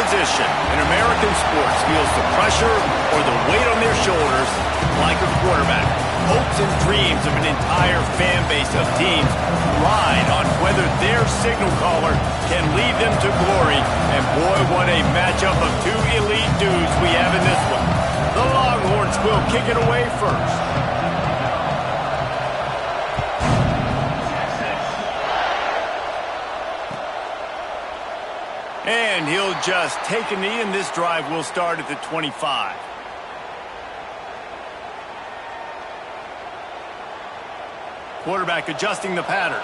position in American sports feels the pressure or the weight on their shoulders like a quarterback. Hopes and dreams of an entire fan base of teams ride on whether their signal caller can lead them to glory. And boy, what a matchup of two elite dudes we have in this one. The Longhorns will kick it away first. And he'll just take a knee, and this drive will start at the 25. Quarterback adjusting the pattern.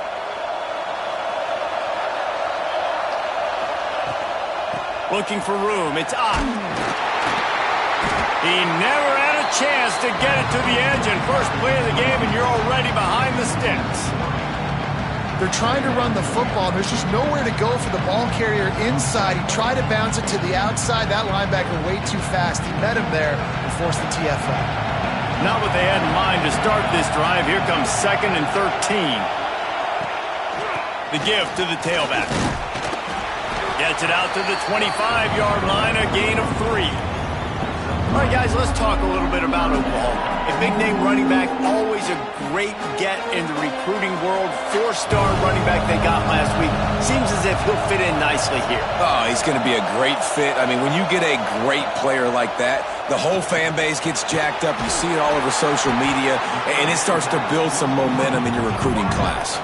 Looking for room. It's up. He never had a chance to get it to the edge, and first play of the game, and you're already behind the sticks. They're trying to run the football. There's just nowhere to go for the ball carrier inside. He tried to bounce it to the outside. That linebacker way too fast. He met him there and forced the TFL. Not what they had in mind to start this drive. Here comes 2nd and 13. The give to the tailback. Gets it out to the 25-yard line, a gain of 3. All right, guys, let's talk a little bit about Oklahoma. A big-name running back, always a great get in the recruiting world. 4-star running back they got last week. Seems as if he'll fit in nicely here. Oh, he's going to be a great fit. I mean, when you get a great player like that, the whole fan base gets jacked up. You see it all over social media, and it starts to build some momentum in your recruiting class.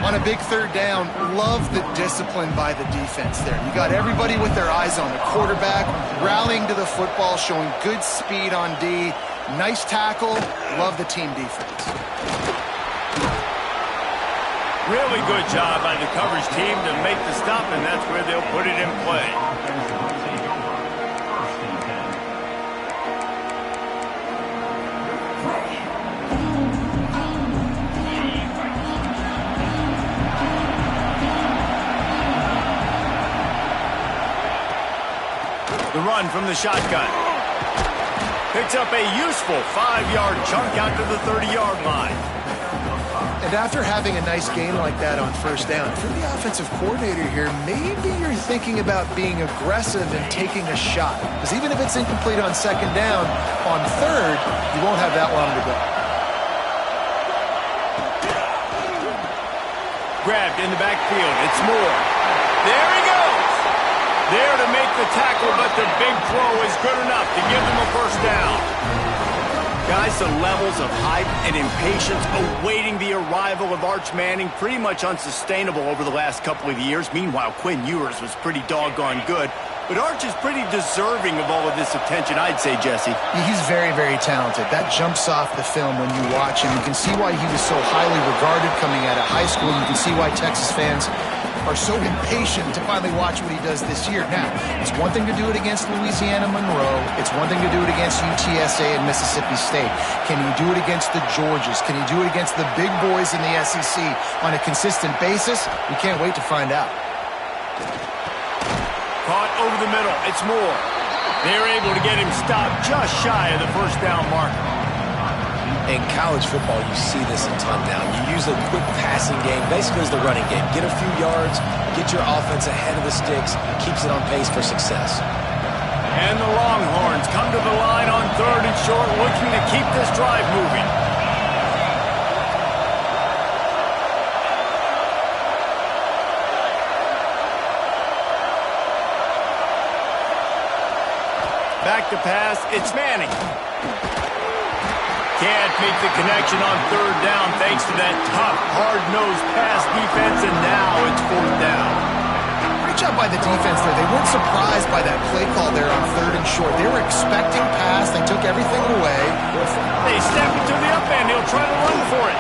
On a big 3rd down, love the discipline by the defense there. You got everybody with their eyes on the quarterback, rallying to the football, showing good speed on D. Nice tackle. Love the team defense. Really good job by the coverage team to make the stop, and that's where they'll put it in play. The run from the shotgun. Picks up a useful 5-yard chunk out to the 30-yard line. And after having a nice game like that on 1st down, if you're the offensive coordinator here, maybe you're thinking about being aggressive and taking a shot. Because even if it's incomplete on 2nd down, on 3rd, you won't have that long to go. Grabbed in the backfield. It's Moore. There he goes. There to make the tackle, but the big throw is good enough to give them a 1st down. Guys, the levels of hype and impatience awaiting the arrival of Arch Manning pretty much unsustainable over the last couple of years. Meanwhile, Quinn Ewers was pretty doggone good. But Arch is pretty deserving of all of this attention, I'd say, Jesse. He's very, very talented. That jumps off the film when you watch him. You can see why he was so highly regarded coming out of high school. You can see why Texas fans are so impatient to finally watch what he does this year. Now, it's one thing to do it against Louisiana Monroe. It's one thing to do it against UTSA and Mississippi State. Can he do it against the Georgias? Can he do it against the big boys in the SEC on a consistent basis? We can't wait to find out. Caught over the middle. It's Moore. They're able to get him stopped just shy of the 1st down marker. In college football, you see this a ton now. You use a quick passing game, basically as the running game. Get a few yards, get your offense ahead of the sticks, keeps it on pace for success. And the Longhorns come to the line on 3rd and short, looking to keep this drive moving. Back to pass, it's Manning. Can't make the connection on 3rd down thanks to that tough, hard-nosed pass defense, and now it's 4th down. Great job by the defense there. They weren't surprised by that play call there on 3rd and short. They were expecting pass. They took everything away. They step into the up end. He'll try to run for it.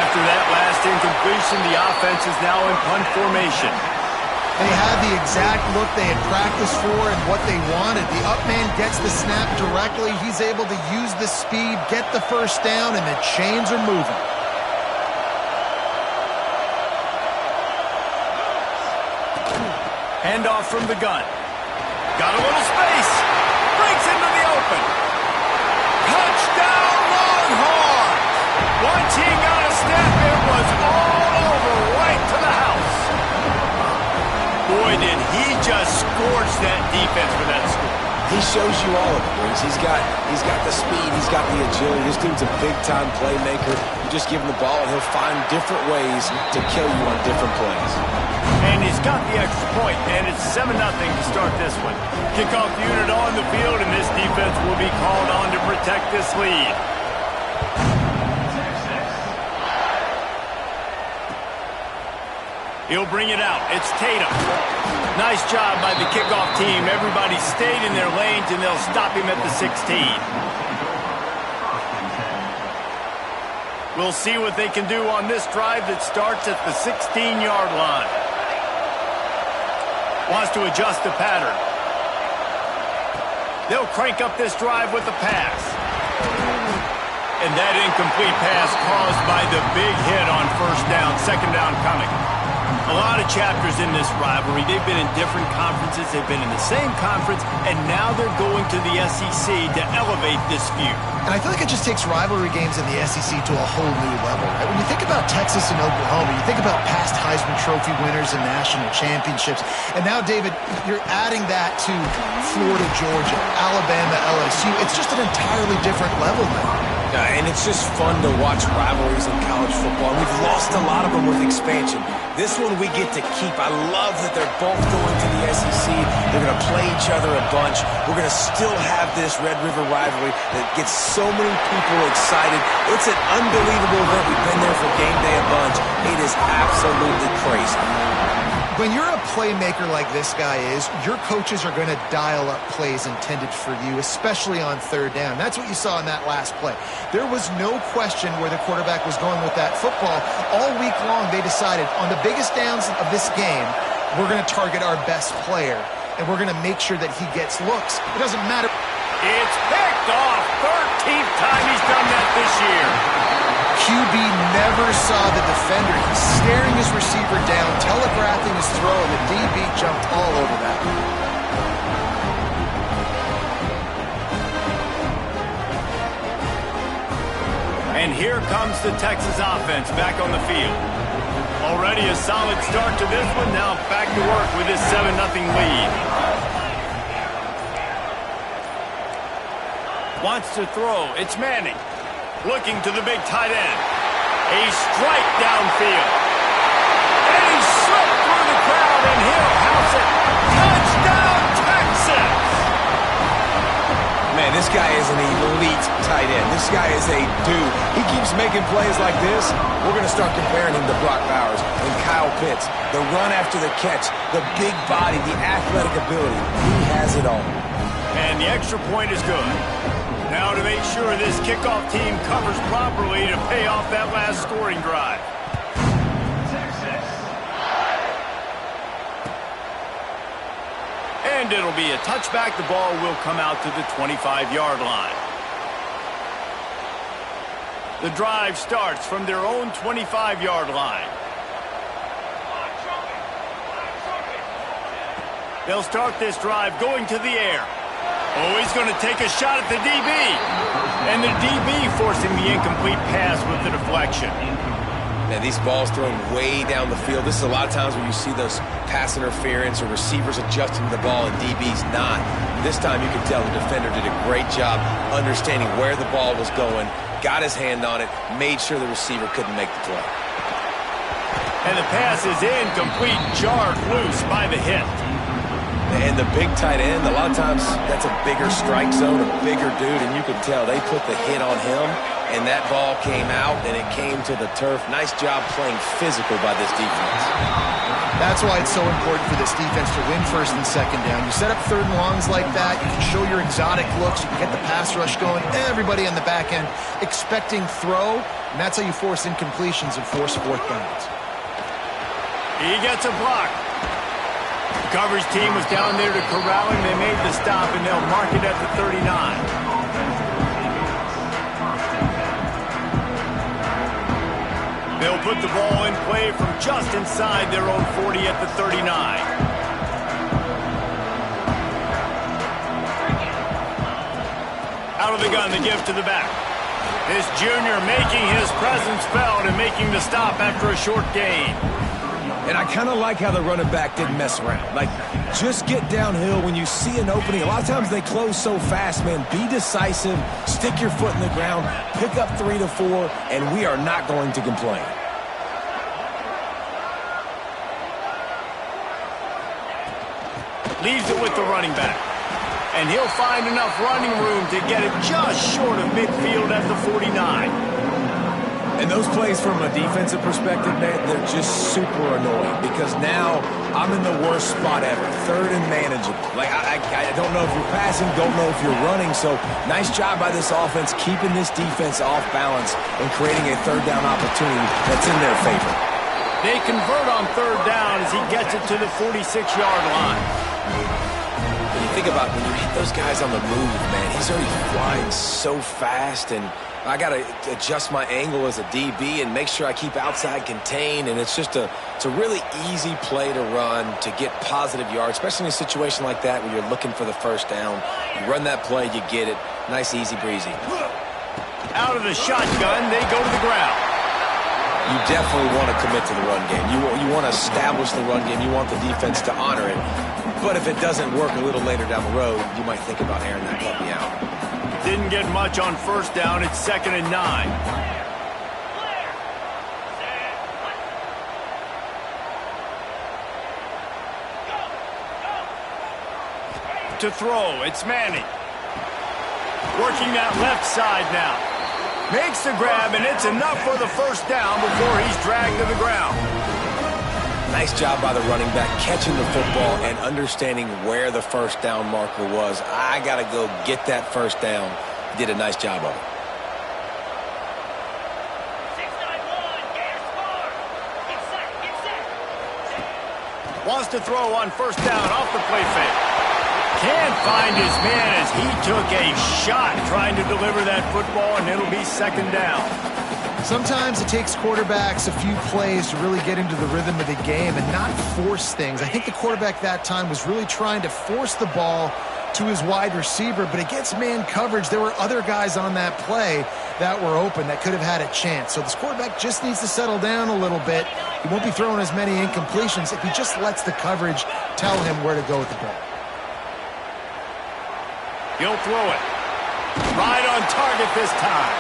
After that last incompletion, the offense is now in punt formation. They had the exact look they had practiced for and what they wanted. The up man gets the snap directly. He's able to use the speed, get the 1st down, and the chains are moving. Handoff from the gun. Got a little space. Breaks into the open. Touchdown Longhorns! Once he got a step, it was all over right to the house. Boy, did he just scorch defense for that score. He shows you all of it, Briggs. He's got the speed, he's got the agility. This dude's a big-time playmaker. You just give him the ball, and he'll find different ways to kill you on different plays. And he's got the extra point, and it's 7-0 to start this one. Kickoff unit on the field, and this defense will be called on to protect this lead. He'll bring it out. It's Tatum. Nice job by the kickoff team. Everybody stayed in their lanes, and they'll stop him at the 16. We'll see what they can do on this drive that starts at the 16-yard line. Wants to adjust the pattern. They'll crank up this drive with the pass. And that incomplete pass caused by the big hit on first down, second down coming. A lot of chapters in this rivalry. They've been in different conferences. They've been in the same conference, and now they're going to the SEC to elevate this feud. And I feel like it just takes rivalry games in the SEC to a whole new level, right? When you think about Texas and Oklahoma, you think about past Heisman Trophy winners and national championships. And now, David, you're adding that to Florida, Georgia, Alabama, LSU. It's just an entirely different level now. And it's just fun to watch rivalries in college football. We've lost a lot of them with expansion. This one we get to keep. I love that they're both going to the SEC. They're going to play each other a bunch. We're going to still have this Red River rivalry that gets so many people excited. It's an unbelievable event. We've been there for game day a bunch. It is absolutely crazy. When you're a playmaker like this guy is, your coaches are going to dial up plays intended for you, especially on third down. That's what you saw in that last play. There was no question where the quarterback was going with that football. All week long, they decided on the biggest downs of this game, we're going to target our best player, and we're going to make sure that he gets looks. It doesn't matter. It's picked off. 13th time he's done that this year. QB never saw the defender. He's staring his receiver down, telegraphing his throw, and the DB jumped all over that. And here comes the Texas offense back on the field. Already a solid start to this one. Now back to work with this 7-0 lead. Wants to throw. It's Manning. Looking to the big tight end. A strike downfield. And he slipped through the crowd, and he'll house it. Touchdown, Texas! Man, this guy is an elite tight end. This guy is a dude. He keeps making plays like this. We're going to start comparing him to Brock Bowers and Kyle Pitts. The run after the catch, the big body, the athletic ability. He has it all. And the extra point is good. Now to make sure this kickoff team covers properly to pay off that last scoring drive. And it'll be a touchback. The ball will come out to the 25-yard line. The drive starts from their own 25-yard line. They'll start this drive going to the air. Oh, he's going to take a shot at the DB. And the DB forcing the incomplete pass with the deflection. Man, these balls thrown way down the field. This is a lot of times where you see those pass interference or receivers adjusting the ball and DB's not. This time you can tell the defender did a great job understanding where the ball was going, got his hand on it, made sure the receiver couldn't make the play. And the pass is incomplete, jarred loose by the hit. And the big tight end, a lot of times that's a bigger strike zone, a bigger dude, and you could tell they put the hit on him, and that ball came out, and it came to the turf. Nice job playing physical by this defense. That's why it's so important for this defense to win first and second down. You set up third and longs like that, you can show your exotic looks, you can get the pass rush going, everybody on the back end expecting throw, and that's how you force incompletions and force fourth downs. He gets a block. The coverage team was down there to corral him. They made the stop, and they'll mark it at the 39. They'll put the ball in play from just inside their own 40 at the 39. Out of the gun, the give to the back. This junior making his presence felt and making the stop after a short gain. And I kind of like how the running back didn't mess around. Like, just get downhill when you see an opening. A lot of times they close so fast, man. Be decisive, stick your foot in the ground, pick up 3 to 4, and we are not going to complain. Leaves it with the running back. And he'll find enough running room to get it just short of midfield at the 49. And those plays from a defensive perspective, man, they're just super annoying because now I'm in the worst spot ever, third and manageable. Like, I don't know if you're passing, don't know if you're running, so nice job by this offense keeping this defense off balance and creating a third down opportunity that's in their favor. They convert on third down as he gets it to the 46-yard line. When you think about when you hit those guys on the move, man, he's already flying so fast, and I got to adjust my angle as a DB and make sure I keep outside contained, and it's a really easy play to run to get positive yards, especially in a situation like that where you're looking for the first down. You run that play, you get it. Nice, easy breezy. Out of the shotgun, they go to the ground. You definitely want to commit to the run game. You want to establish the run game. You want the defense to honor it. But if it doesn't work a little later down the road, you might think about airing that puppy out. Didn't get much on first down. It's 2nd and 9. To throw, it's Manning. Working that left side now. Makes the grab, and it's enough for the first down before he's dragged to the ground. Nice job by the running back catching the football and understanding where the first down marker was. I got to go get that first down. He did a nice job of it. Wants to throw on first down off the play fake. Can't find his man as he took a shot trying to deliver that football, and it'll be 2nd down. Sometimes it takes quarterbacks a few plays to really get into the rhythm of the game and not force things. I think the quarterback that time was really trying to force the ball to his wide receiver, but against man coverage, there were other guys on that play that were open that could have had a chance. So this quarterback just needs to settle down a little bit. He won't be throwing as many incompletions if he just lets the coverage tell him where to go with the ball. He'll throw it. Right on target this time.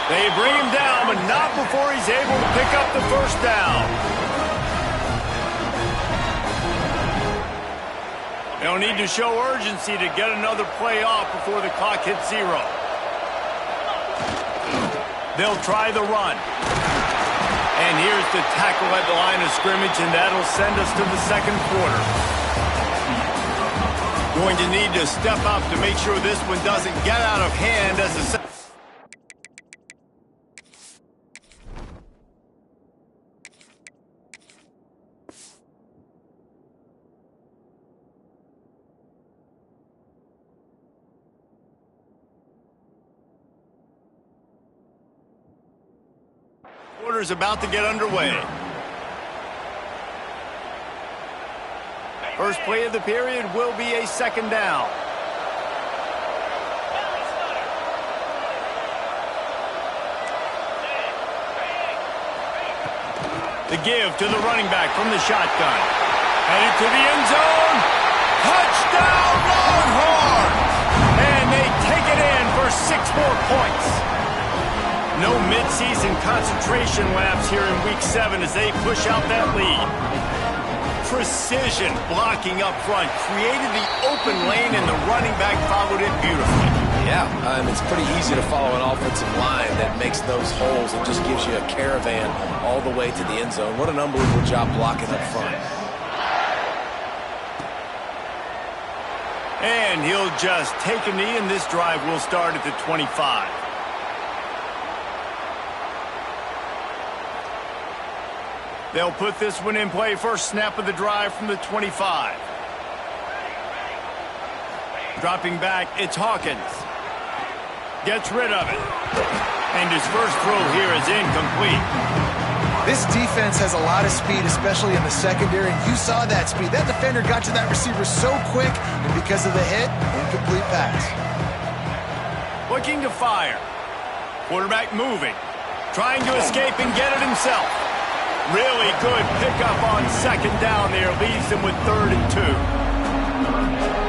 They bring him down, but not before he's able to pick up the first down. They'll need to show urgency to get another play off before the clock hits 0. They'll try the run. And here's the tackle at the line of scrimmage, and that'll send us to the 2nd quarter. Going to need to step up to make sure this one doesn't get out of hand as the quarter's about to get underway. First play of the period will be a 2nd down. The give to the running back from the shotgun. Headed to the end zone. Touchdown, Longhorns! And they take it in for 6 more points. No midseason concentration lapse here in Week 7 as they push out that lead. Precision blocking up front created the open lane, and the running back followed it beautifully. Yeah, it's pretty easy to follow an offensive line that makes those holes and just gives you a caravan all the way to the end zone. What an unbelievable job blocking up front. And he'll just take a knee, and this drive will start at the 25. They'll put this one in play. First snap of the drive from the 25. Dropping back, it's Hawkins. Gets rid of it. And his first throw here is incomplete. This defense has a lot of speed, especially in the secondary, and you saw that speed. That defender got to that receiver so quick, and because of the hit, incomplete pass. Looking to fire. Quarterback moving. Trying to escape and get it himself. Really good pickup on second down there. Leaves them with 3rd and 2.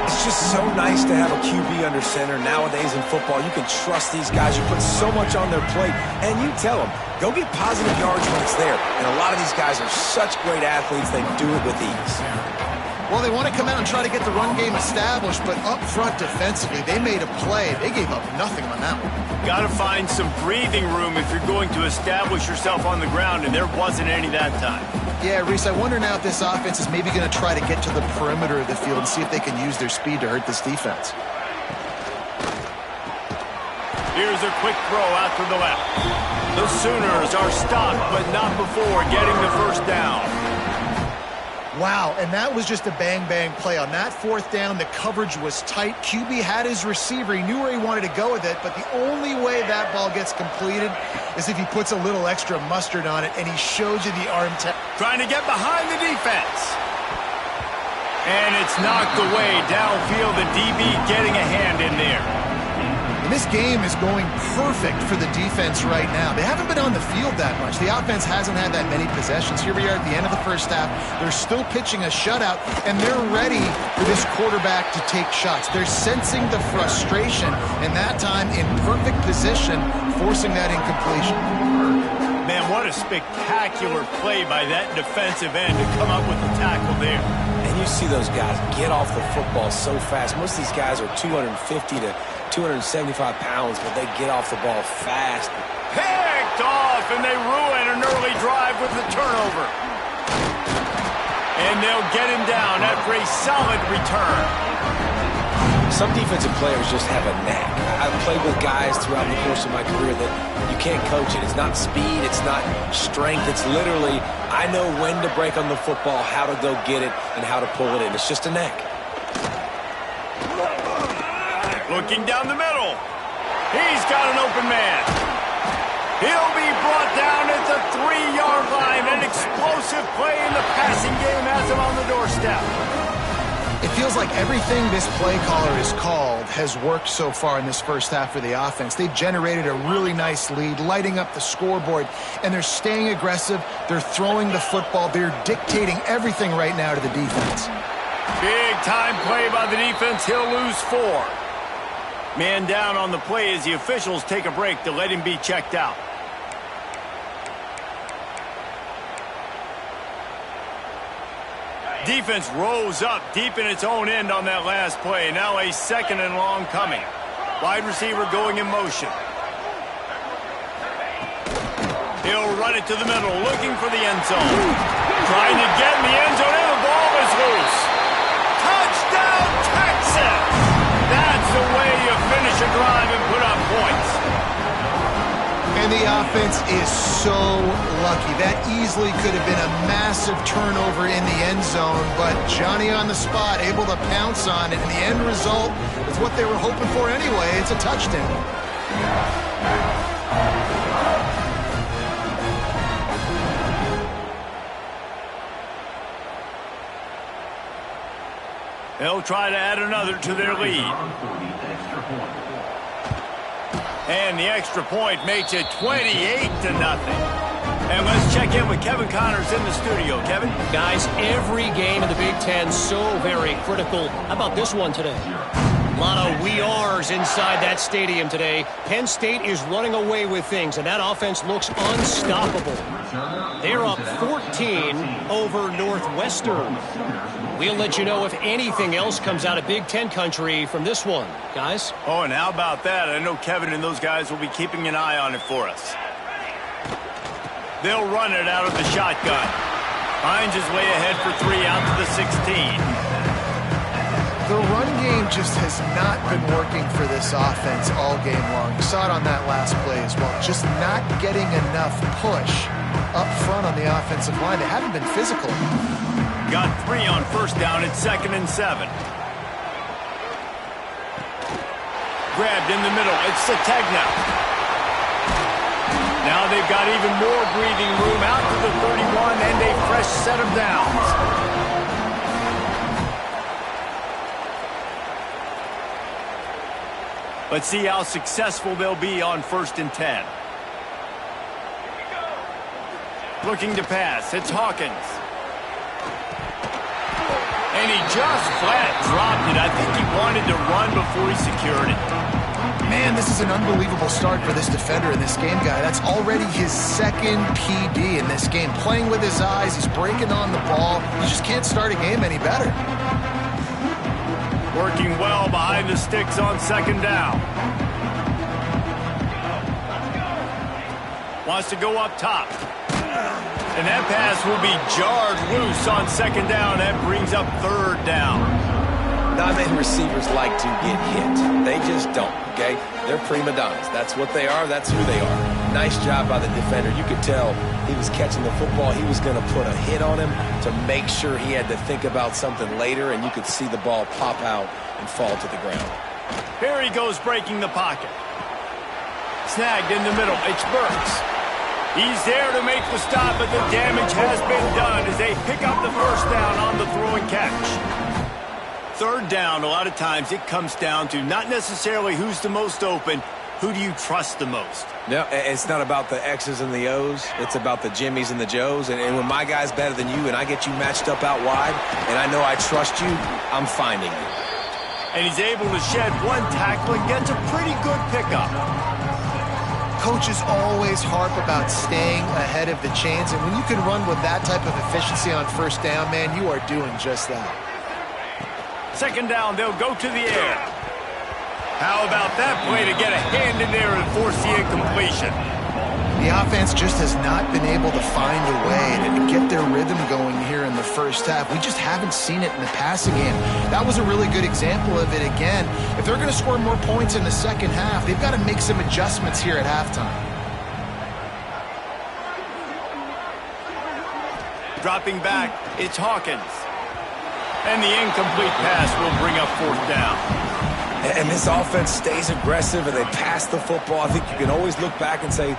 It's just so nice to have a QB under center. Nowadays in football, you can trust these guys. You put so much on their plate, and you tell them, go get positive yards when it's there. And a lot of these guys are such great athletes, they do it with ease. Well, they want to come out and try to get the run game established, but up front defensively, they made a play. They gave up nothing on that one. Got to find some breathing room if you're going to establish yourself on the ground, and there wasn't any that time. Yeah, Reese, I wonder now if this offense is maybe going to try to get to the perimeter of the field and see if they can use their speed to hurt this defense. Here's a quick throw out to the left. The Sooners are stopped, but not before getting the first down. Wow, and that was just a bang-bang play. On that 4th down, the coverage was tight. QB had his receiver. He knew where he wanted to go with it, but the only way that ball gets completed is if he puts a little extra mustard on it, and he shows you the arm tap. Trying to get behind the defense. And it's knocked away downfield. The DB getting a hand in there. And this game is going perfect for the defense right now. They haven't been on the field that much. The offense hasn't had that many possessions. Here we are at the end of the first half. They're still pitching a shutout, and they're ready for this quarterback to take shots. They're sensing the frustration, and that time in perfect position, forcing that incompletion. Man, what a spectacular play by that defensive end to come up with the tackle there. And you see those guys get off the football so fast. Most of these guys are 250 to 275 pounds, but they get off the ball fast. Picked off, and they ruin an early drive with the turnover. And they'll get him down after a solid return. Some defensive players just have a knack. I've played with guys throughout the course of my career that you can't coach it. It's not speed, it's not strength. It's literally, I know when to break on the football, how to go get it, and how to pull it in. It's just a knack. Looking down the middle. He's got an open man. He'll be brought down at the 3-yard line. An explosive play in the passing game has him on the doorstep. It feels like everything this play caller has called has worked so far in this first half for the offense. They've generated a really nice lead, lighting up the scoreboard, and they're staying aggressive. They're throwing the football. They're dictating everything right now to the defense. Big time play by the defense. He'll lose 4. Man down on the play as the officials take a break to let him be checked out. Defense rose up deep in its own end on that last play. Now a 2nd and long coming. Wide receiver going in motion. He'll run it to the middle, looking for the end zone. Trying to get in the end zone, and the ball is loose. Touchdown, Texas! That's the way you finish a drive and put up points. And the offense is so lucky. That easily could have been a massive turnover in the end zone, but Johnny on the spot, able to pounce on it, and the end result is what they were hoping for anyway. It's a touchdown. They'll try to add another to their lead. And the extra point makes it 28-0. And let's check in with Kevin Connors in the studio. Kevin? Guys, every game in the Big Ten so very critical. How about this one today? A lot of we ares inside that stadium today. Penn State is running away with things, and that offense looks unstoppable. They're up 14 over Northwestern. We'll let you know if anything else comes out of Big Ten country from this one, guys. Oh, and how about that? I know Kevin and those guys will be keeping an eye on it for us. They'll run it out of the shotgun. Hines is way ahead for 3 out to the 16. The run game just has not been working for this offense all game long. You saw it on that last play as well. Just not getting enough push up front on the offensive line. They haven't been physical. Got 3 on first down at 2nd and 7. Grabbed in the middle. It's Sategna. Now they've got even more breathing room out to the 31 and a fresh set of downs. Let's see how successful they'll be on 1st and 10. Looking to pass. It's Hawkins. And he just flat dropped it. I think he wanted to run before he secured it. Man, this is an unbelievable start for this defender in this game, guy. That's already his second PB in this game. Playing with his eyes, he's breaking on the ball. You just can't start a game any better. Working well behind the sticks on second down. Wants to go up top. And that pass will be jarred loose on second down. That brings up third down. Not many receivers like to get hit. They just don't, okay? They're prima donnas. That's what they are. That's who they are. Nice job by the defender. You could tell he was catching the football. He was going to put a hit on him to make sure he had to think about something later, and you could see the ball pop out and fall to the ground. Here he goes breaking the pocket. Snagged in the middle. It's Burks. He's there to make the stop, but the damage has been done as they pick up the first down on the throw and catch. Third down, a lot of times it comes down to not necessarily who's the most open, who do you trust the most? No, it's not about the X's and the O's. It's about the Jimmies and the Joes. And when my guy's better than you and I get you matched up out wide and I know I trust you, I'm finding you. And he's able to shed one tackle and gets a pretty good pickup. Coaches always harp about staying ahead of the chains, and when you can run with that type of efficiency on first down, man, you are doing just that. Second down, they'll go to the air. How about that play to get a hand in there and force the incompletion? The offense just has not been able to find a way to get their rhythm going here in the first half. We just haven't seen it in the passing game. That was a really good example of it again. If they're going to score more points in the second half, they've got to make some adjustments here at halftime. Dropping back, it's Hawkins. And the incomplete pass will bring up fourth down. And this offense stays aggressive and they pass the football. I think you can always look back and say,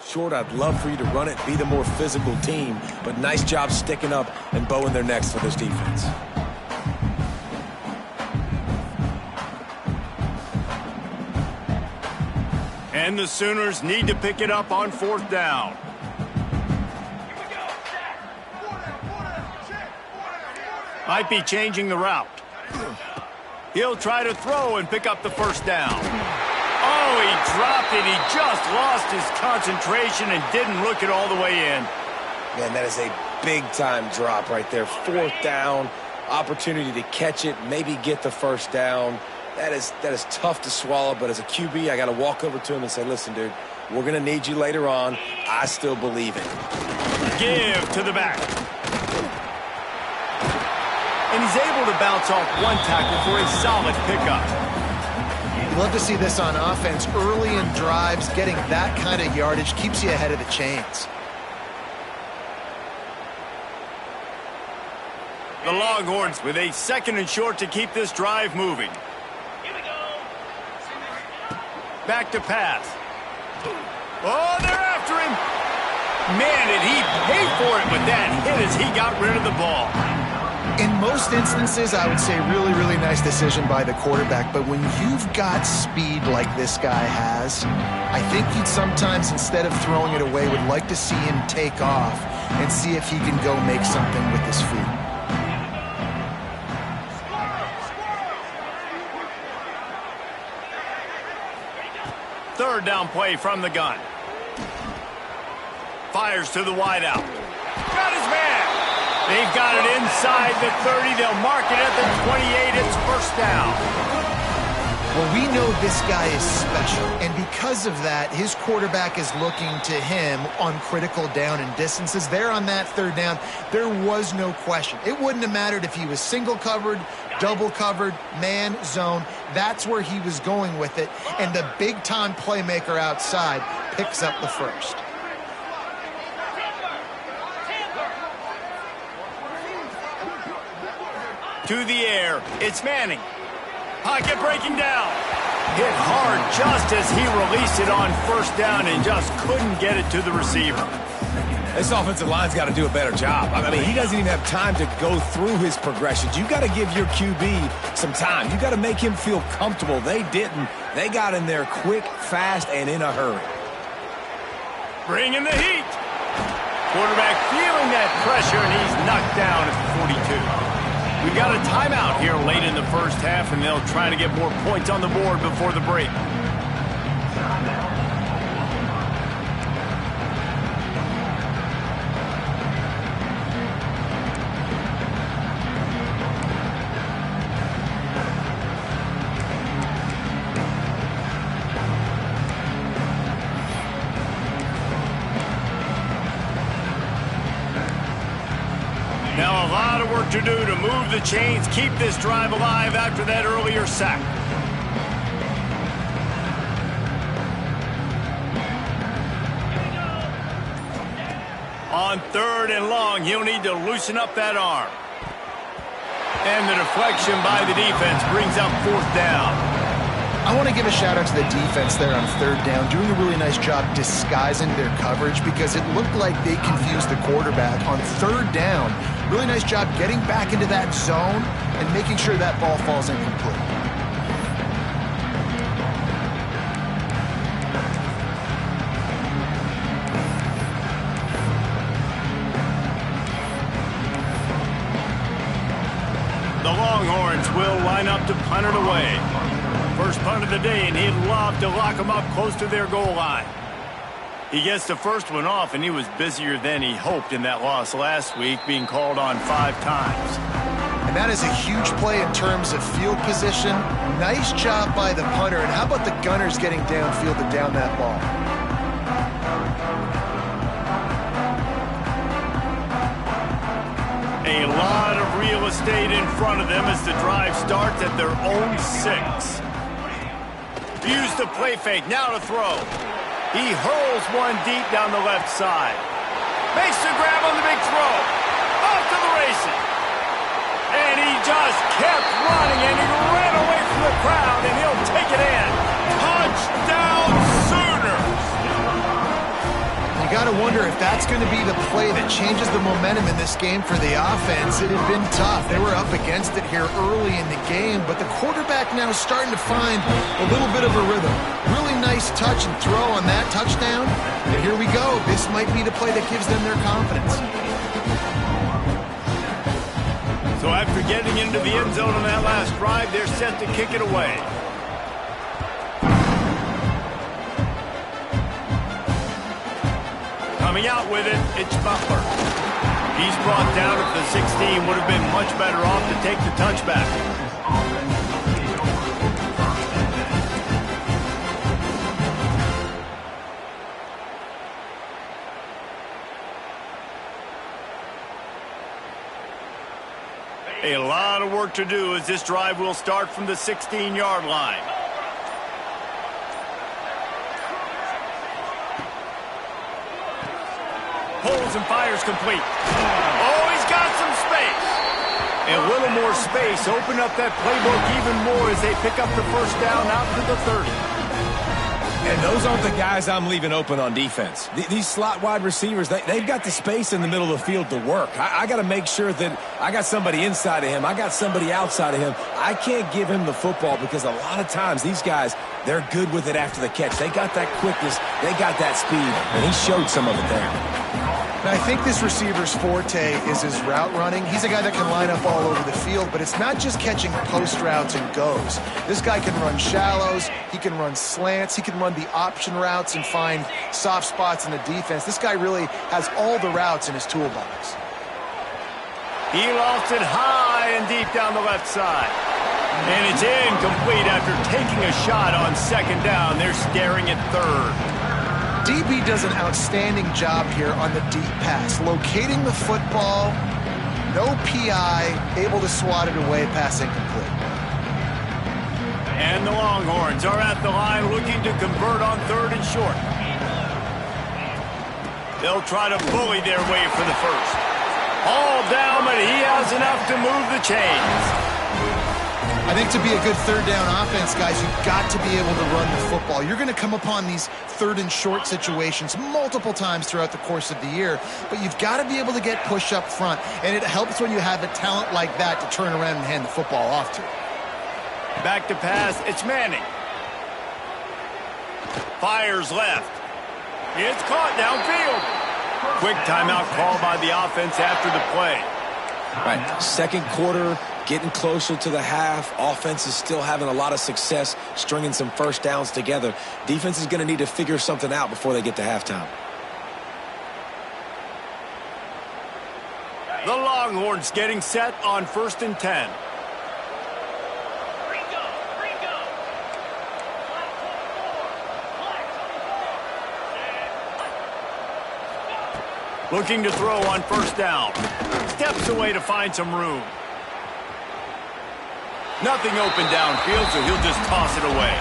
Short, I'd love for you to run it, be the more physical team, but nice job sticking up and bowing their necks for this defense. And the Sooners need to pick it up on fourth down. Might be changing the route. He'll try to throw and pick up the first down. Oh, he dropped it. He just lost his concentration and didn't look it all the way in. Man, that is a big-time drop right there. Fourth down, opportunity to catch it, maybe get the first down. That is tough to swallow, but as a QB, I got to walk over to him and say, listen, dude, we're going to need you later on. I still believe it. Give to the back. And he's able to bounce off one tackle for a solid pickup. You love to see this on offense. Early in drives, getting that kind of yardage keeps you ahead of the chains. The Longhorns with a second and short to keep this drive moving. Back to pass. Oh, they're after him. Man, did he pay for it with that hit as he got rid of the ball. In most instances, I would say really, really nice decision by the quarterback. But when you've got speed like this guy has, I think you'd sometimes, instead of throwing it away, would like to see him take off and see if he can go make something with his feet. Third down play from the gun. Fires to the wideout. Got his man. They've got it inside the 30. They'll mark it at the 28. It's first down. Well, we know this guy is special, and because of that, his quarterback is looking to him on critical down and distances. There on that third down, there was no question. It wouldn't have mattered if he was single covered, double covered, man, zone. That's where he was going with it, and the big-time playmaker outside picks up the first. To the air, it's Manning. Pocket breaking down. Hit hard just as he released it on first down and just couldn't get it to the receiver. This offensive line's got to do a better job. I mean, he doesn't even have time to go through his progressions. You got to give your QB some time. You got to make him feel comfortable. They didn't. They got in there quick, fast, and in a hurry. Bringing the heat. Quarterback feeling that pressure, and he's knocked down at the 42. We've got a timeout here late in the first half, and they'll try to get more points on the board before the break. Now a lot of work to do to move the chains, keep this drive alive after that earlier sack. On third and long, he'll need to loosen up that arm. And the deflection by the defense brings up fourth down. I want to give a shout-out to the defense there on third down, doing a really nice job disguising their coverage because it looked like they confused the quarterback on third down. Really nice job getting back into that zone and making sure that ball falls incomplete. The Longhorns will line up to punt it away. First punt of the day, and he'd love to lock them up close to their goal line. He gets the first one off, and he was busier than he hoped in that loss last week, being called on 5 times. And that is a huge play in terms of field position. Nice job by the punter. And how about the gunners getting downfield to down that ball? A lot of real estate in front of them as the drive starts at their own 6. Use the play fake, now to throw. He hurls one deep down the left side. Makes the grab on the big throw. Off to the races. And he just kept running, and he ran away from the crowd, and he'll take it in. Touchdown Sooners! You got to wonder if that's going to be the play that changes the momentum in this game for the offense. It had been tough. They were up against it here early in the game, but the quarterback now is starting to find a little bit of a rhythm. Really nice touch and throw on that touchdown. And here we go. This might be the play that gives them their confidence. So after getting into the end zone on that last drive, they're set to kick it away. Coming out with it, it's Butler. He's brought down at the 16. Would have been much better off to take the touchback. A lot of work to do as this drive will start from the 16-yard line. Pulls and fires complete. Oh, he's got some space. A little more space. Open up that playbook even more as they pick up the first down out to the 30. And those aren't the guys I'm leaving open on defense. These slot wide receivers, they've got the space in the middle of the field to work. I got to make sure that I got somebody inside of him. I got somebody outside of him. I can't give him the football because a lot of times these guys, they're good with it after the catch. They got that quickness. They got that speed, and he showed some of it there. Now, I think this receiver's forte is his route running. He's a guy that can line up all over the field, but it's not just catching post routes and goes. This guy can run shallows, he can run slants, he can run the option routes and find soft spots in the defense. This guy really has all the routes in his toolbox. He lost it high and deep down the left side. And it's incomplete after taking a shot on second down. They're staring at third. DB does an outstanding job here on the deep pass, locating the football, no PI, able to swat it away, pass incomplete. And the Longhorns are at the line looking to convert on third and short. They'll try to bully their way for the first. All down, but he has enough to move the chains. I think to be a good third down offense, guys, you've got to be able to run the football. You're going to come upon these third and short situations multiple times throughout the course of the year, but you've got to be able to get push up front, and it helps when you have a talent like that to turn around and hand the football off to. Back to pass, it's Manning. Fires left. It's caught downfield. Quick timeout call by the offense after the play. Right, second quarter, getting closer to the half. Offense is still having a lot of success stringing some first downs together. Defense is going to need to figure something out before they get to halftime. The Longhorns getting set on 1st and 10. Looking to throw on first down. Steps away to find some room. Nothing open downfield, so he'll just toss it away.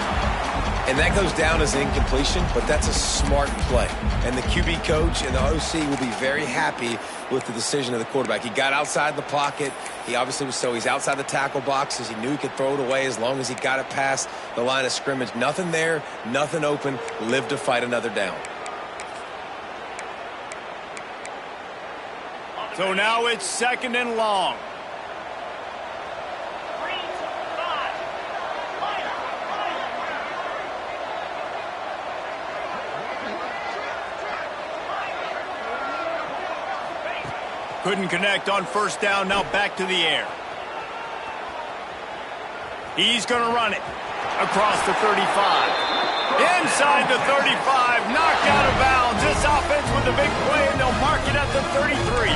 And that goes down as an incompletion, but that's a smart play. And the QB coach and the OC will be very happy with the decision of the quarterback. He got outside the pocket. He obviously was he's outside the tackle boxes. He knew he could throw it away as long as he got it past the line of scrimmage. Nothing there, nothing open. Live to fight another down. So now it's 2nd and long. Couldn't connect on first down, now back to the air. He's going to run it across the 35. Inside the 35, knocked out of bounds. This offense with a big play, and they'll mark it at the 33.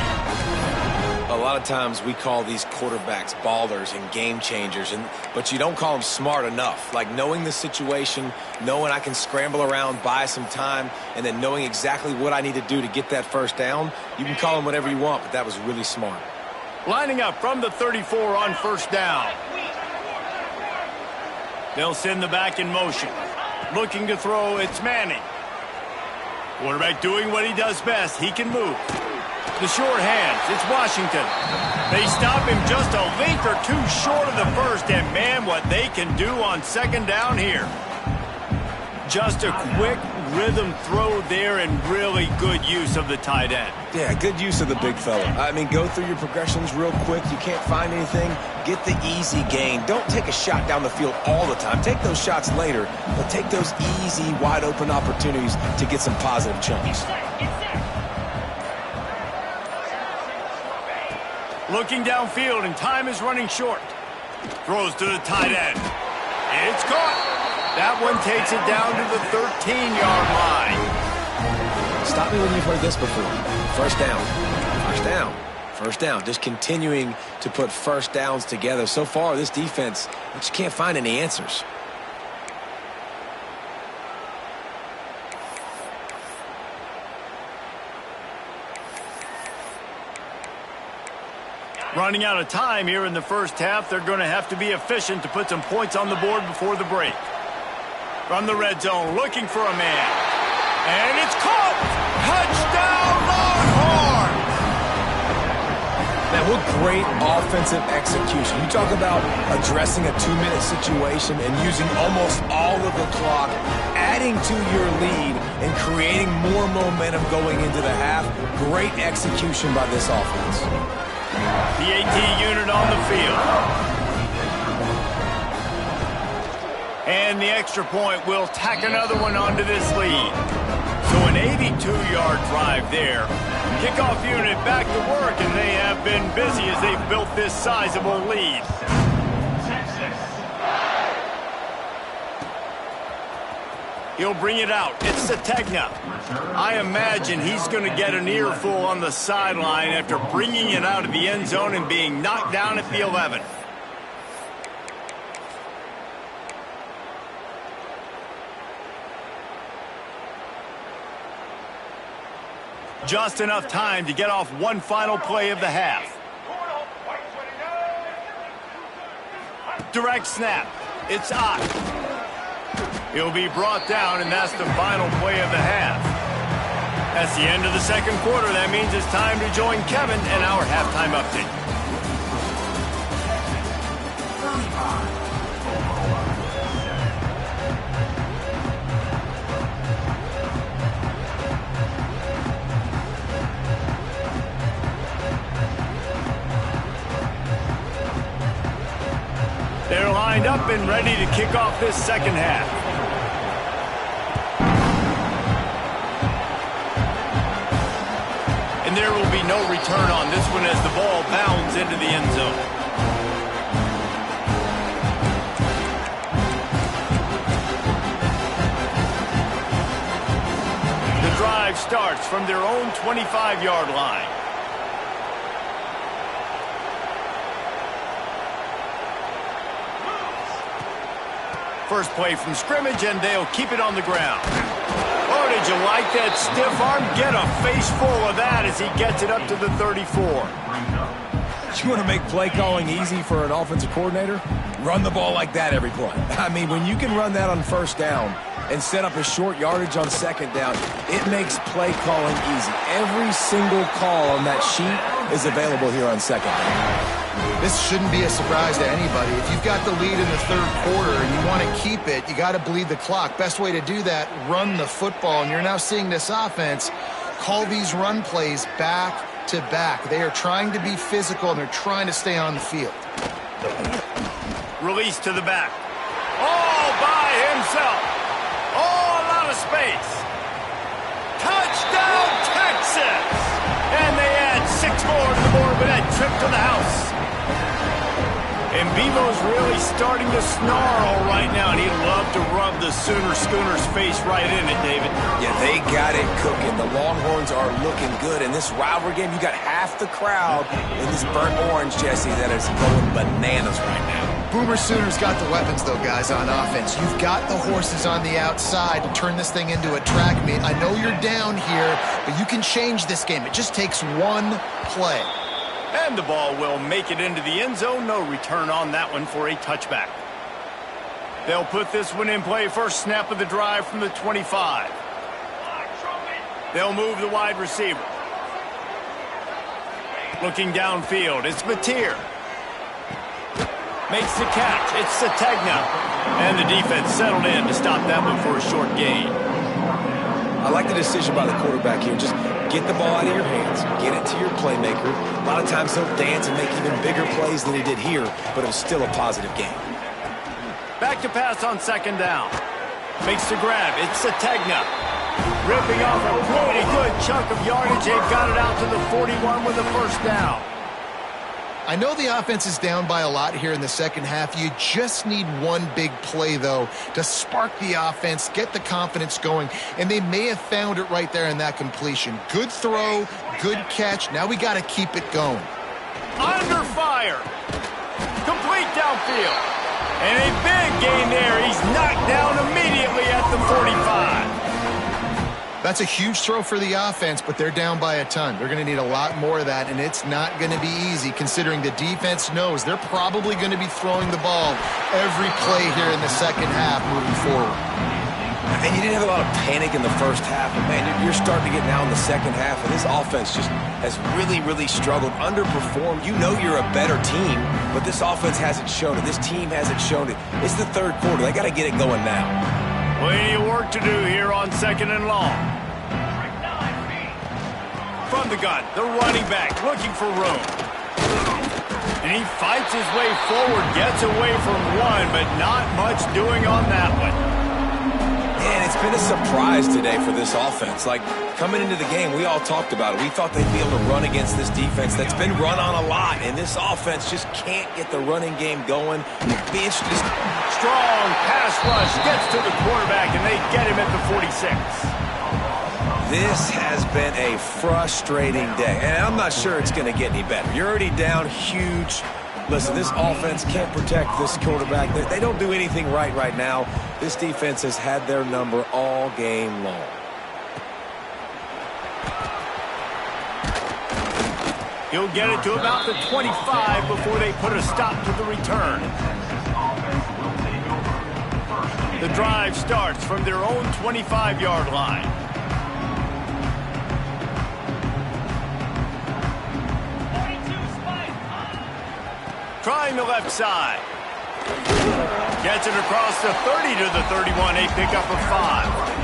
A lot of times we call these quarterbacks ballers and game changers, but you don't call them smart enough. Like knowing the situation, knowing I can scramble around, buy some time, and then knowing exactly what I need to do to get that first down. You can call them whatever you want, but that was really smart. Lining up from the 34 on first down. They'll send the back in motion. Looking to throw, it's Manning. Quarterback doing what he does best. He can move. The short hands, it's Washington. They stop him just a length or two short of the first, and man, what they can do on second down here. Just a quick rhythm throw there and really good use of the tight end. Yeah, good use of the big fella. I mean, go through your progressions real quick. You can't find anything. Get the easy gain. Don't take a shot down the field all the time. Take those shots later, but take those easy, wide-open opportunities to get some positive chunks. Looking downfield, and time is running short. Throws to the tight end. It's caught. That one takes it down to the 13-yard line. Stop me when you've heard this before. First down. First down. First down. Just continuing to put first downs together. So far, this defense, I just can't find any answers. Running out of time here in the first half. They're going to have to be efficient to put some points on the board before the break. From the red zone, looking for a man. And it's caught! Touchdown, Longhorns! Man, what great offensive execution. You talk about addressing a 2-minute situation and using almost all of the clock, adding to your lead and creating more momentum going into the half. Great execution by this offense. The AT unit on the field. And the extra point will tack another one onto this lead. So an 82-yard drive there. Kickoff unit back to work, and they have been busy as they've built this sizable lead. He'll bring it out. It's Sategna. I imagine he's going to get an earful on the sideline after bringing it out of the end zone and being knocked down at the 11. Just enough time to get off one final play of the half. Direct snap. It's Ott. He'll be brought down, and that's the final play of the half. That's the end of the second quarter. That means it's time to join Kevin and our halftime update. They're lined up and ready to kick off this second half. And there will be no return on this one as the ball bounds into the end zone. The drive starts from their own 25-yard line. First play from scrimmage, and they'll keep it on the ground. Oh, did you like that stiff arm? Get a face full of that as he gets it up to the 34. You want to make play calling easy for an offensive coordinator? Run the ball like that every play. I mean, when you can run that on first down and set up a short yardage on second down, it makes play calling easy. Every single call on that sheet is available here on second down. This shouldn't be a surprise to anybody. If you've got the lead in the third quarter and you want to keep it, you got to bleed the clock. Best way to do that, run the football. And you're now seeing this offense call these run plays back to back. They are trying to be physical, and they're trying to stay on the field. Release to the back. All by himself. Oh, a lot of space. Touchdown, Texas! And they add 6 more to the board with that trip to the house. And Bevo's really starting to snarl right now, and he'd love to rub the Sooner Schooner's face right in it, David. Yeah, they got it cooking. The Longhorns are looking good. In this rivalry game, you got half the crowd in this burnt orange, Jesse, that is going bananas right now. Boomer Sooner's got the weapons, though, guys, on offense. You've got the horses on the outside to turn this thing into a track meet. I know you're down here, but you can change this game. It just takes one play. And the ball will make it into the end zone. No return on that one for a touchback. They'll put this one in play. First snap of the drive from the 25. They'll move the wide receiver. Looking downfield, it's Mateer. Makes the catch. It's Sategna. And the defense settled in to stop that one for a short gain. I like the decision by the quarterback here. Just get the ball out of your hands. Get it to your playmaker. A lot of times he'll dance and make even bigger plays than he did here, but it was still a positive game. Back to pass on second down. Makes the grab. It's Sategna. Ripping off a pretty good chunk of yardage. They've got it out to the 41 with a first down. I know the offense is down by a lot here in the second half. You just need one big play, though, to spark the offense, get the confidence going, and they may have found it right there in that completion. Good throw, good catch. Now we got to keep it going. Under fire. Complete downfield. And a big gain there. He's knocked down immediately at the 45. That's a huge throw for the offense, but they're down by a ton. They're going to need a lot more of that, and it's not going to be easy considering the defense knows they're probably going to be throwing the ball every play here in the second half moving forward. And you didn't have a lot of panic in the first half, but, man, you're starting to get now in the second half, and this offense just has really, really struggled, underperformed. You know you're a better team, but this offense hasn't shown it. This team hasn't shown it. It's the third quarter. They got to get it going now. Plenty of work to do here on second and long. From the gun, the running back looking for room. And he fights his way forward, gets away from one, but not much doing on that one. And it's been a surprise today for this offense. Like, coming into the game, we all talked about it. We thought they'd be able to run against this defense that's been run on a lot, and this offense just can't get the running game going. Be interested. Strong pass rush gets to the quarterback, and they get him at the 46. This has been a frustrating day, and I'm not sure it's going to get any better. You're already down huge. Listen, this offense can't protect this quarterback. They don't do anything right now. This defense has had their number all game long. He'll get it to about the 25 before they put a stop to the return. The drive starts from their own 25-yard line. Trying the left side. Gets it across the 30 to the 31, a pickup of 5.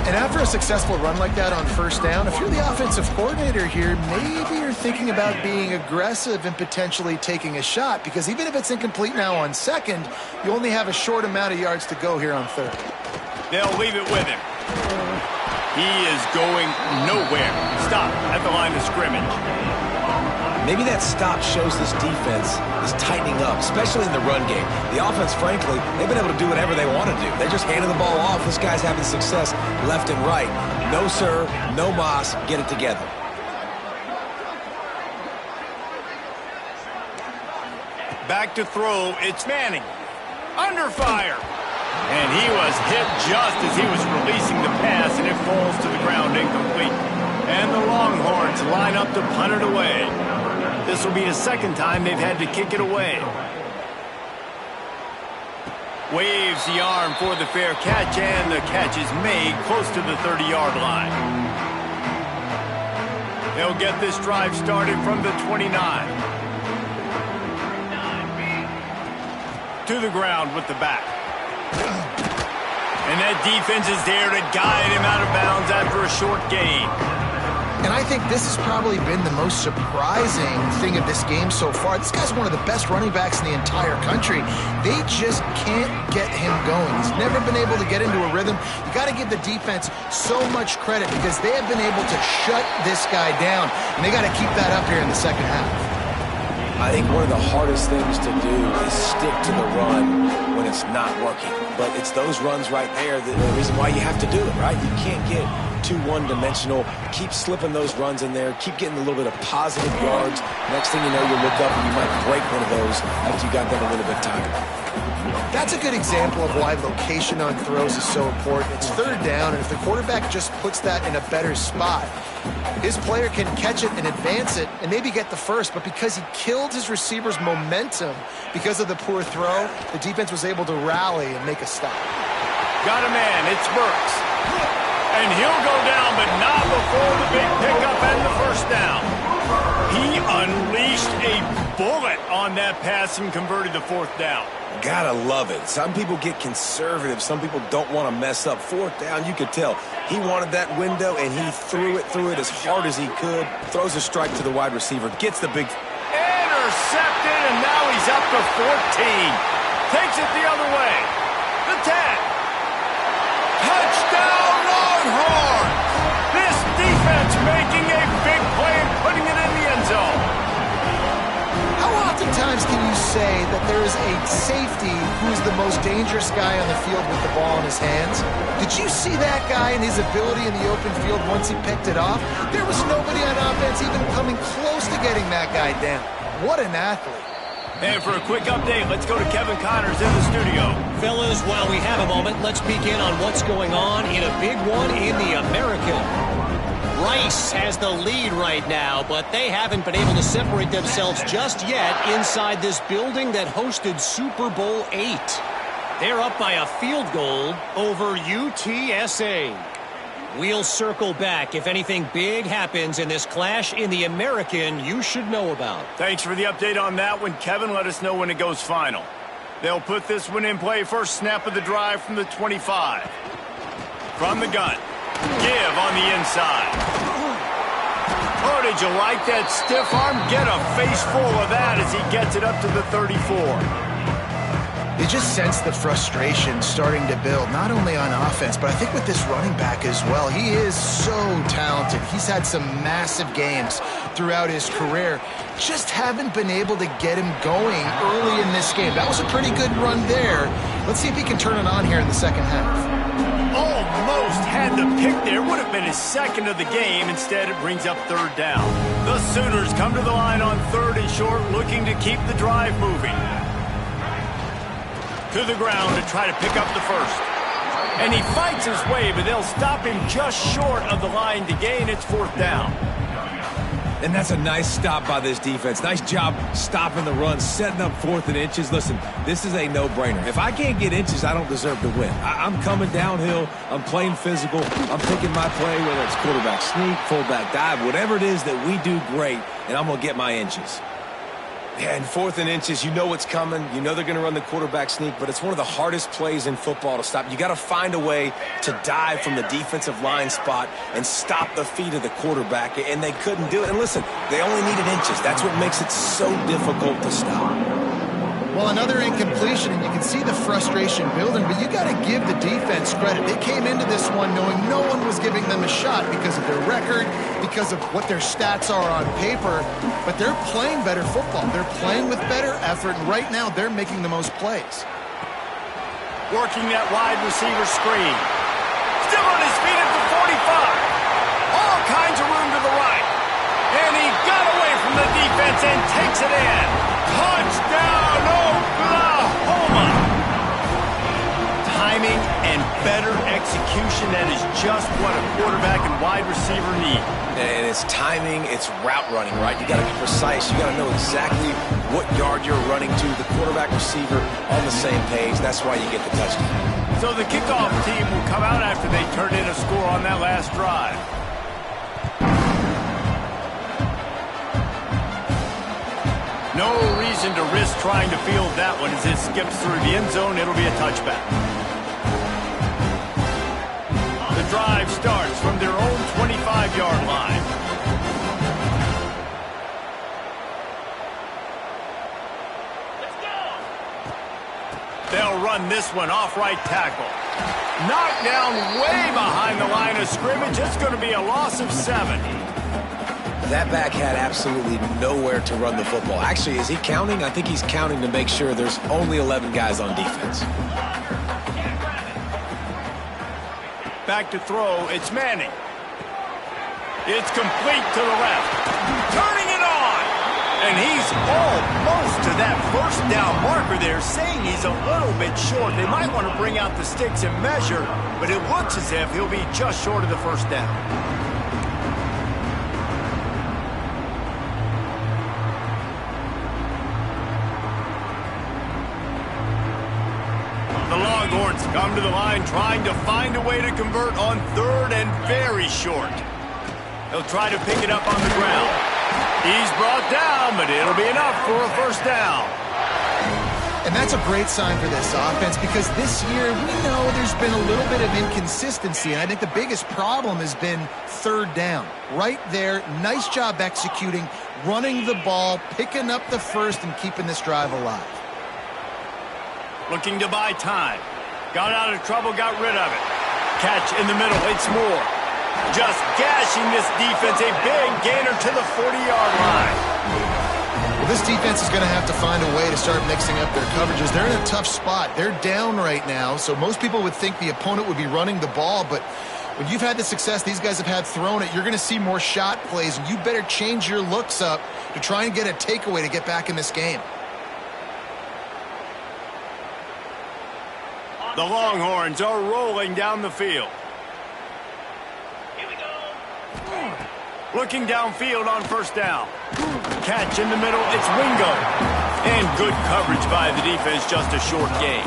And after a successful run like that on first down, if you're the offensive coordinator here, maybe you're thinking about being aggressive and potentially taking a shot, because even if it's incomplete now on second, you only have a short amount of yards to go here on third. They'll leave it with him. He is going nowhere. Stop at the line of scrimmage. Maybe that stop shows this defense is tightening up, especially in the run game. The offense, frankly, they've been able to do whatever they want to do. They're just handing the ball off. This guy's having success left and right. No, sir, no mas. Get it together. Back to throw. It's Manning. Under fire. And he was hit just as he was releasing the pass, and it falls to the ground incomplete. And the Longhorns line up to punt it away. This will be the second time they've had to kick it away. Waves the arm for the fair catch, and the catch is made close to the 30-yard line. They'll get this drive started from the 29. To the ground with the back. And that defense is there to guide him out of bounds after a short gain. And I think this has probably been the most surprising thing of this game so far. This guy's one of the best running backs in the entire country. They just can't get him going. He's never been able to get into a rhythm. You got to give the defense so much credit because they have been able to shut this guy down, and they got to keep that up here in the second half. I think one of the hardest things to do is stick to the run when it's not working. But it's those runs right there that are the reason why you have to do it, right? You can't get too one-dimensional. Keep slipping those runs in there. Keep getting a little bit of positive yards. Next thing you know, you look up and you might break one of those after you got them a little bit tired. That's a good example of why location on throws is so important. It's third down, and if the quarterback just puts that in a better spot, his player can catch it and advance it and maybe get the first, but because he killed his receiver's momentum because of the poor throw, the defense was able to rally and make a stop. Got a man. It's Burks. And he'll go down, but not before the big pickup and the first down. He unleashed a bullet on that pass and converted the fourth down. Gotta love it. Some people get conservative. Some people don't want to mess up. Fourth down, you could tell. He wanted that window, and he threw it as hard as he could. Throws a strike to the wide receiver. Gets the big... Intercepted, and now he's up to 14. Takes it the other way. The 10. Touchdown, Longhorns! This defense making a big play and putting it in the end zone. How oftentimes can you say that there is a safety who is the most dangerous guy on the field with the ball in his hands? Did you see that guy and his ability in the open field once he picked it off? There was nobody on offense even coming close to getting that guy down. What an athlete. And for a quick update, let's go to Kevin Connors in the studio. Fellas, while we have a moment, let's peek in on what's going on in a big one in the American. Rice has the lead right now, but they haven't been able to separate themselves just yet inside this building that hosted Super Bowl VIII. They're up by a field goal over UTSA. We'll circle back if anything big happens in this clash in the American you should know about. Thanks for the update on that one, Kevin. Let us know when it goes final. They'll put this one in play. First snap of the drive from the 25. From the gun. Give on the inside. Oh, did you like that stiff arm? Get a face full of that as he gets it up to the 34. You just sense the frustration starting to build, not only on offense, but I think with this running back as well. He is so talented. He's had some massive games throughout his career. Just haven't been able to get him going early in this game. That was a pretty good run there. Let's see if he can turn it on here in the second half. Almost had the pick there. Would have been his second of the game. Instead, it brings up third down. The Sooners come to the line on third and short, looking to keep the drive moving. To the ground to try to pick up the first. And he fights his way, but they'll stop him just short of the line to gain. It's fourth down. And that's a nice stop by this defense. Nice job stopping the run, setting up 4th and inches. Listen, this is a no-brainer. If I can't get inches, I don't deserve to win. I'm coming downhill. I'm playing physical. I'm picking my play, whether it's quarterback sneak, fullback dive, whatever it is that we do great, and I'm going to get my inches. Yeah, and 4th and inches, you know what's coming. You know they're going to run the quarterback sneak, but it's one of the hardest plays in football to stop. You got to find a way to dive from the defensive line spot and stop the feet of the quarterback, and they couldn't do it. And listen, they only needed inches. That's what makes it so difficult to stop. Well, another incompletion, and you can see the frustration building, but you got to give the defense credit. They came into this one knowing no one was giving them a shot because of their record, because of what their stats are on paper, but they're playing better football. They're playing with better effort, and right now they're making the most plays. Working that wide receiver screen. Still on his feet at the 45. All kinds of room to the right. And he got away from the defense and takes it in. Touchdown, Oklahoma! Timing and better execution, that is just what a quarterback and wide receiver need. And it's timing, it's route running, right? You got to be precise. You got to know exactly what yard you're running to. The quarterback receiver on the same page. That's why you get the touchdown. So the kickoff team will come out after they turned in a score on that last drive. No reason to risk trying to field that one as it skips through the end zone. It'll be a touchback. The drive starts from their own 25-yard line. They'll run this one off right tackle. Knocked down way behind the line of scrimmage. It's going to be a loss of 7. That back had absolutely nowhere to run the football. Actually, is he counting? I think he's counting to make sure there's only 11 guys on defense. Back to throw, it's Manning. It's complete to the left. Turning it on! And he's almost to that first down marker there, saying he's a little bit short. They might want to bring out the sticks and measure, but it looks as if he'll be just short of the first down. The Longhorns come to the line trying to find a way to convert on 3rd and very short. They'll try to pick it up on the ground. He's brought down, but it'll be enough for a first down. And that's a great sign for this offense because this year we know there's been a little bit of inconsistency, and I think the biggest problem has been 3rd down. Right there, nice job executing, running the ball, picking up the first, and keeping this drive alive. Looking to buy time. Got out of trouble, got rid of it. Catch in the middle, it's Moore. Just gashing this defense, a big gainer to the 40-yard line. Well, this defense is going to have to find a way to start mixing up their coverages. They're in a tough spot. They're down right now, so most people would think the opponent would be running the ball, but when you've had the success these guys have had throwing it, you're going to see more shot plays, and you better change your looks up to try and get a takeaway to get back in this game. The Longhorns are rolling down the field. Here we go. Looking downfield on first down. Catch in the middle, it's Wingo. And good coverage by the defense, just a short gain.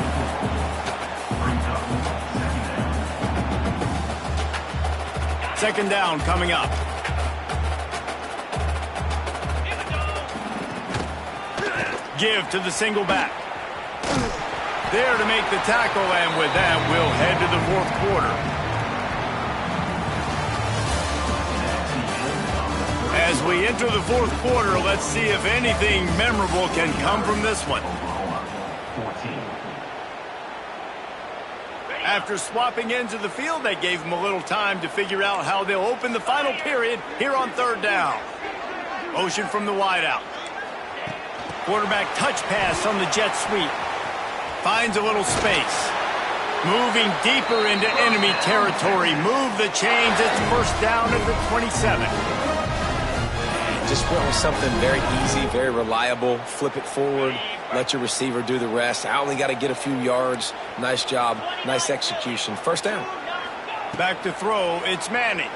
Second down coming up. Give to the single back. There to make the tackle, and with that, we'll head to the 4th quarter. As we enter the 4th quarter, let's see if anything memorable can come from this one. After swapping ends of the field, that gave them a little time to figure out how they'll open the final period here on 3rd down. Motion from the wideout. Quarterback touch pass on the jet sweep. Finds a little space. Moving deeper into enemy territory. Move the chains. It's first down at the 27. Just went with something very easy, very reliable. Flip it forward. Let your receiver do the rest. I only got to get a few yards. Nice job. Nice execution. First down. Back to throw. It's Manning.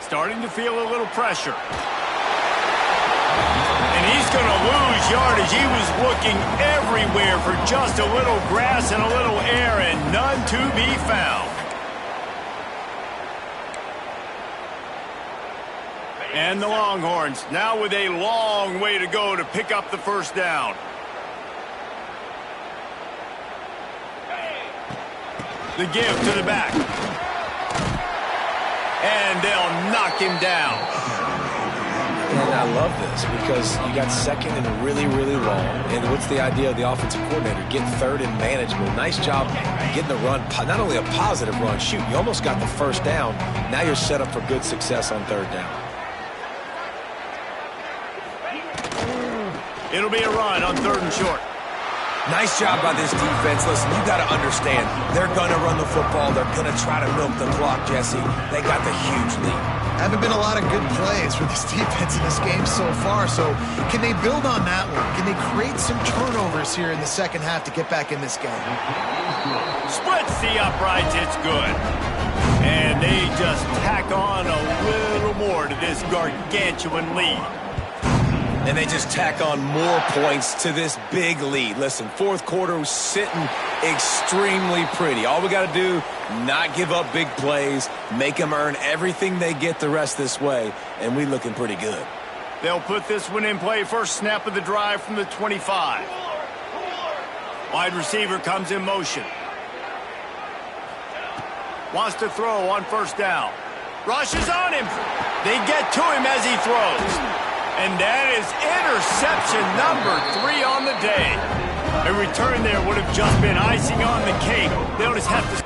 Starting to feel a little pressure. And he's going to lose yardage. He was looking everywhere for just a little grass and a little air, and none to be found. And the Longhorns now with a long way to go to pick up the first down. The give to the back. And they'll knock him down. And I love this because you got second and really, really long. And what's the idea of the offensive coordinator? Get third and manageable. Nice job getting the run, not only a positive run, shoot, you almost got the first down. Now you're set up for good success on third down. It'll be a run on 3rd and short. Nice job by this defense. Listen, you got to understand, they're going to run the football. They're going to try to milk the clock, Jesse. They got the huge lead. Haven't been a lot of good plays for this defense in this game so far, so can they build on that one? Can they create some turnovers here in the second half to get back in this game? Splits the uprights, it's good. And they just tack on a little more to this gargantuan lead. And they just tack on more points to this big lead. Listen, fourth quarter was sitting extremely pretty. All we got to do, not give up big plays, make them earn everything they get the rest this way, and we looking pretty good. They'll put this one in play. First snap of the drive from the 25. Wide receiver comes in motion. Wants to throw on first down. Rushes on him. They get to him as he throws. And that is interception number 3 on the day. A return there would have just been icing on the cake. They'll just have to